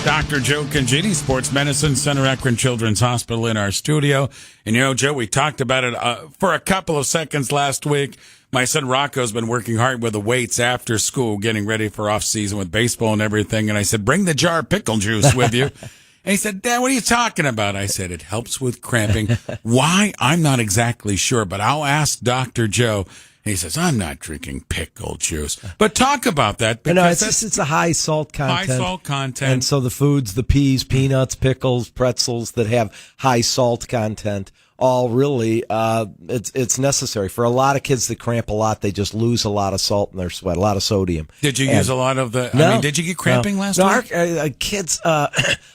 Dr. Joe Congeni, Sports Medicine Center, Akron Children's Hospital, in our studio. And, Joe, we talked about it for a couple of seconds last week. My son Rocco's been working hard with the weights after school, getting ready for off-season with baseball and everything. And I said, bring the jar of pickle juice with you. And he said, Dad, what are you talking about? I said, it helps with cramping. Why? I'm not exactly sure, but I'll ask Dr. Joe. He says, I'm not drinking pickle juice. But talk about that. No, it's a high salt content. High salt content. And so the foods, the peas, peanuts, pickles, pretzels that have high salt content, all really, it's necessary. For a lot of kids that cramp a lot, they just lose a lot of salt in their sweat, a lot of sodium. Did you use a lot of the, did you get cramping last week? Our kids, I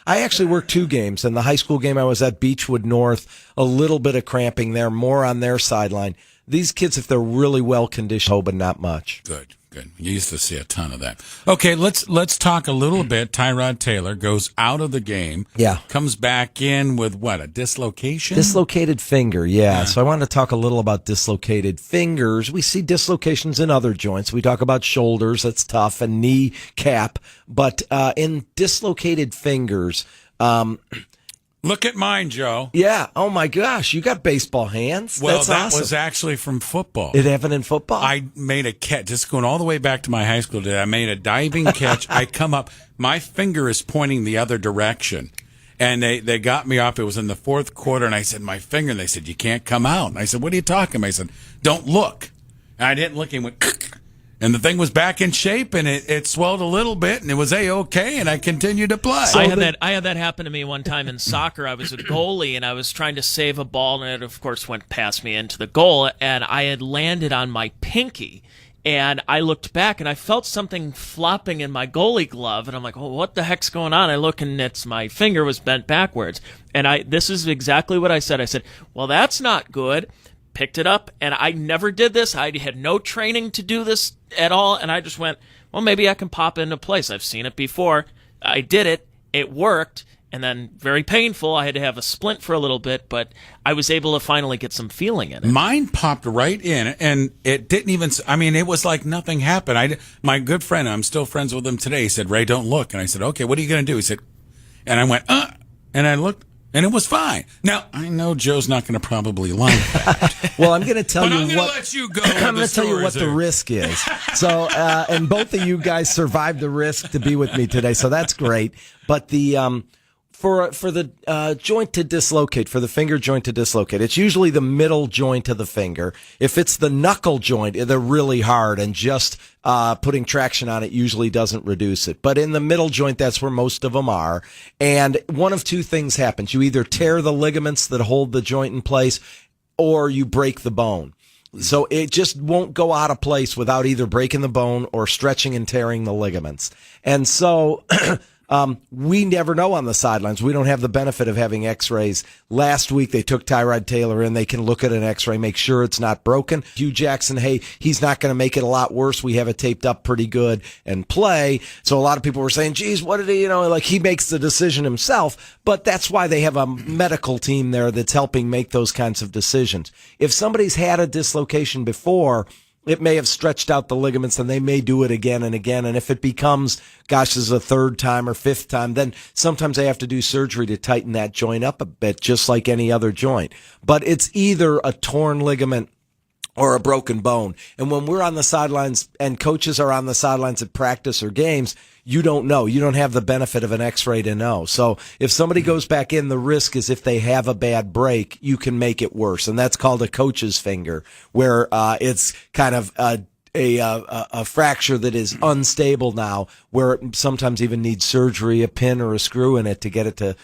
actually worked 2 games. In the high school game, I was at Beechwood North, a little bit of cramping there, more on their sideline. These kids, if they're really well conditioned, but not much. Good. You used to see a ton of that. Okay, let's talk a little bit. Tyrod Taylor goes out of the game. Yeah. Comes back in with what, a dislocation? Dislocated finger, yeah. So I wanted to talk a little about dislocated fingers. We see dislocations in other joints. We talk about shoulders, that's tough, and knee cap. But in dislocated fingers, look at mine, Joe. Yeah. Oh, my gosh. You got baseball hands. Well, That's that awesome. was actually from football. It happened in football? I made a catch, just going all the way back to my high school day. I made a diving catch. I come up. My finger is pointing the other direction. And they got me off. It was in the 4th quarter, and I said, my finger. And they said, you can't come out. And I said, what are you talking about? I said, don't look. And I didn't look. And went, and the thing was back in shape, and it swelled a little bit, and it was A-okay, and I continued to play. I had that happen to me one time in soccer. I was a goalie, and I was trying to save a ball, and it, of course, went past me into the goal, and I had landed on my pinky. And I looked back, and I felt something flopping in my goalie glove, and I'm like, oh, what the heck's going on? I look, and my finger was bent backwards. And this is exactly what I said. I said, well, that's not good. Picked it up, and I never did this. I had no training to do this at all, and I just went, well, maybe I can pop into place. I've seen it before. I did it. It worked, and then very painful. I had to have a splint for a little bit, but I was able to finally get some feeling in it. Mine popped right in, and it didn't even, it was like nothing happened. My good friend, I'm still friends with him today, he said, Ray, don't look. And I said, okay, what are you going to do? He said, and I went, and I looked. And it was fine. Now, I know Joe's not going to probably like that. Well, I'm going to tell you I'm what. going to let you go. I'm going to tell you what the risk is. So, and both of you guys survived the risk to be with me today, so that's great. But the for the joint to dislocate, for the finger joint to dislocate, it's usually the middle joint of the finger. If it's the knuckle joint, they're really hard, and just putting traction on it usually doesn't reduce it. But in the middle joint, that's where most of them are. And one of 2 things happens. You either tear the ligaments that hold the joint in place, or you break the bone. So it just won't go out of place without either breaking the bone or stretching and tearing the ligaments. And so we never know on the sidelines. We don't have the benefit of having x-rays. Last week, they took Tyrod Taylor in. They can look at an x-ray, make sure it's not broken. Hugh Jackson, hey, he's not going to make it a lot worse. We have it taped up pretty good and play. So a lot of people were saying, geez, what did he, he makes the decision himself. But that's why they have a medical team there that's helping make those kinds of decisions. If somebody's had a dislocation before, it may have stretched out the ligaments, and they may do it again and again. And if it becomes, this is a 3rd time or 5th time, then sometimes they have to do surgery to tighten that joint up a bit, just like any other joint. But it's either a torn ligament or a broken bone. And when we're on the sidelines and coaches are on the sidelines at practice or games, you don't know. You don't have the benefit of an x-ray to know. So if somebody goes back in, the risk is if they have a bad break, you can make it worse. And that's called a coach's finger, where it's kind of a fracture that is unstable now, where it sometimes even needs surgery, a pin or a screw in it to get it to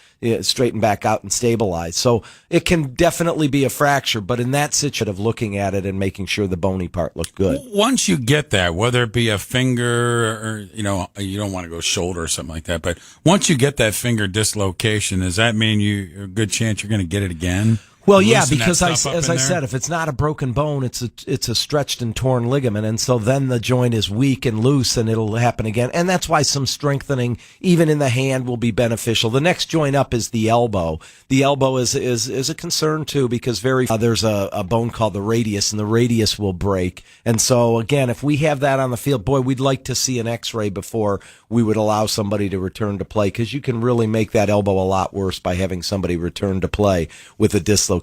straighten back out and stabilize. So it can definitely be a fracture, but in that situation of looking at it and making sure the bony part looked good. Once you get that, whether it be a finger or, you don't want to go shoulder or something like that, but once you get that finger dislocation, does that mean a good chance you're going to get it again? Well, yeah, loosen that because stuff up as in I there? said, if it's not a broken bone, it's a stretched and torn ligament, and so then the joint is weak and loose, and it'll happen again. And that's why some strengthening, even in the hand, will be beneficial. The next joint up is the elbow. The elbow is a concern too, because there's a bone called the radius, and the radius will break. And so again, if we have that on the field, boy, we'd like to see an X-ray before we would allow somebody to return to play, because you can really make that elbow a lot worse by having somebody return to play with a dislocation.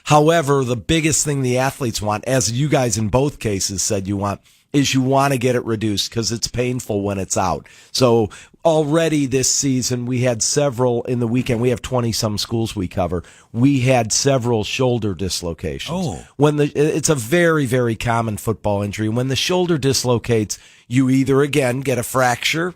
However, the biggest thing the athletes want, as you guys in both cases said you want to get it reduced because it's painful when it's out. So already this season, we had several in the weekend. We have 20 some schools we cover. We had several shoulder dislocations. Oh. It's a very, very common football injury. When the shoulder dislocates, you either again get a fracture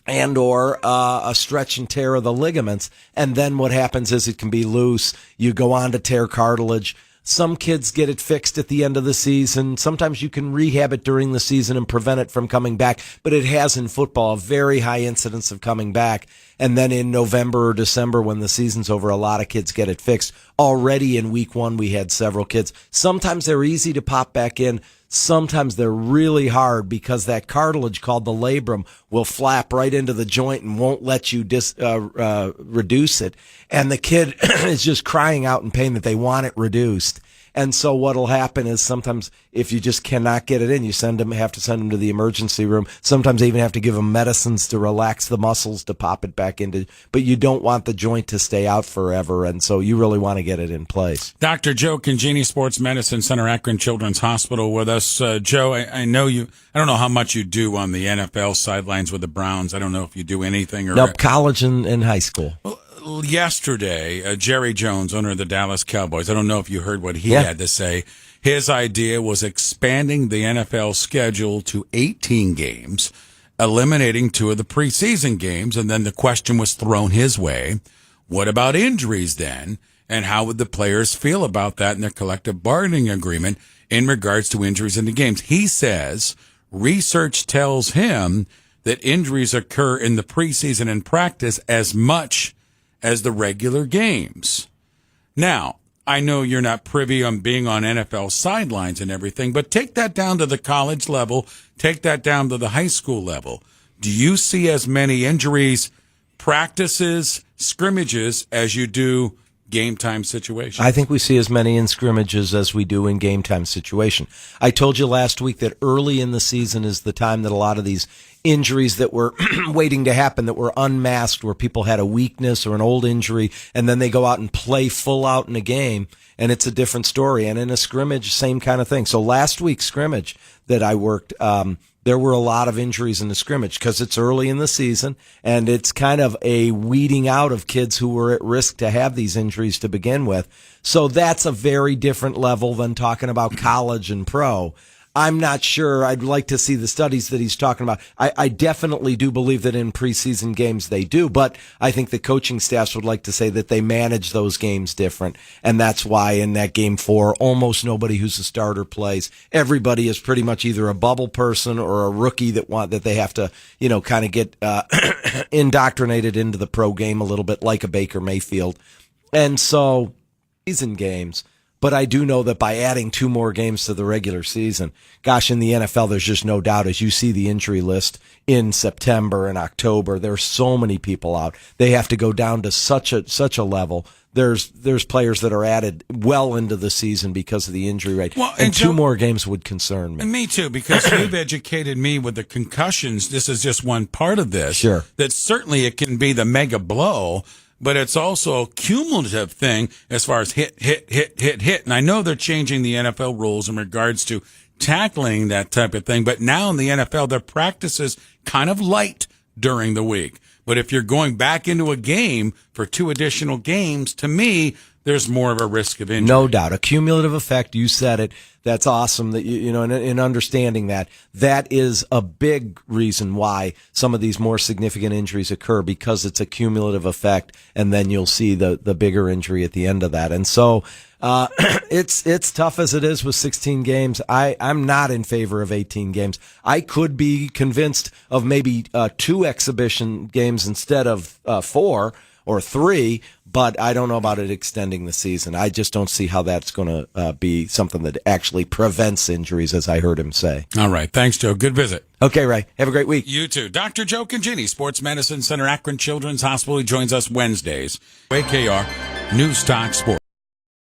and or a stretch and tear of the ligaments. And then what happens is it can be loose. You go on to tear cartilage. Some kids get it fixed at the end of the season. Sometimes you can rehab it during the season and prevent it from coming back. But it has in football a very high incidence of coming back. And then in November or December, when the season's over, a lot of kids get it fixed. Already in week 1, we had several kids. Sometimes they're easy to pop back in. Sometimes they're really hard because that cartilage called the labrum will flap right into the joint and won't let you reduce it. And the kid is just crying out in pain that they want it reduced. And so what'll happen is sometimes if you just cannot get it in, you have to send them to the emergency room. Sometimes they even have to give them medicines to relax the muscles to pop it back into, but you don't want the joint to stay out forever. And so you really want to get it in place. Dr. Joe Congeni, Sports Medicine Center, Akron Children's Hospital with us. Joe, I know I don't know how much you do on the NFL sidelines with the Browns. I don't know if you do anything or. Nope, college and high school. Yesterday, Jerry Jones, owner of the Dallas Cowboys, I don't know if you heard what he had to say. His idea was expanding the NFL schedule to 18 games, eliminating 2 of the preseason games, and then the question was thrown his way. What about injuries then? And how would the players feel about that in their collective bargaining agreement in regards to injuries in the games? He says research tells him that injuries occur in the preseason and practice as much as the regular games. Now, I know you're not privy on being on NFL sidelines and everything, but take that down to the college level, take that down to the high school level. Do you see as many injuries, practices, scrimmages as you do game time situations? I think we see as many in scrimmages as we do in game time situation. I told you last week that early in the season is the time that a lot of these injuries that were waiting to happen, that were unmasked, where people had a weakness or an old injury, and then they go out and play full out in a game, and it's a different story. And in a scrimmage, same kind of thing. So last week's scrimmage that I worked, there were a lot of injuries in the scrimmage because it's early in the season, and it's kind of a weeding out of kids who were at risk to have these injuries to begin with. So that's a very different level than talking about college and pro. I'm not sure. I'd like to see the studies that he's talking about. I definitely do believe that in preseason games they do, but I think the coaching staffs would like to say that they manage those games different. And that's why in that game 4, almost nobody who's a starter plays. Everybody is pretty much either a bubble person or a rookie that they have to, kind of get indoctrinated into the pro game a little bit, like a Baker Mayfield. And so season games. But I do know that by adding 2 more games to the regular season, gosh, in the NFL, there's just no doubt, as you see the injury list in September and October, there's so many people out. They have to go down to such a level. There's players that are added well into the season because of the injury rate. Well, and 2 more games would concern me. And me too, because you've educated me with the concussions. This is just one part of this. Sure. That certainly it can be the mega blow, but it's also a cumulative thing as far as hit. And I know they're changing the NFL rules in regards to tackling that type of thing, but now in the NFL, their practice is kind of light during the week. But if you're going back into a game for 2 additional games, to me, there's more of a risk of injury. No doubt. A cumulative effect. You said it. That's awesome that in understanding that is a big reason why some of these more significant injuries occur, because it's a cumulative effect, and then you'll see the bigger injury at the end of that. And so it's tough as it is with 16 games. I'm not in favor of 18 games. I could be convinced of maybe 2 exhibition games instead of 4, or 3, but I don't know about it extending the season. I just don't see how that's going to be something that actually prevents injuries, as I heard him say. All right. Thanks, Joe. Good visit. Okay, Ray. Have a great week. You too. Dr. Joe Congeni, Sports Medicine Center, Akron Children's Hospital. He joins us Wednesdays. AKR, News Talk Sports.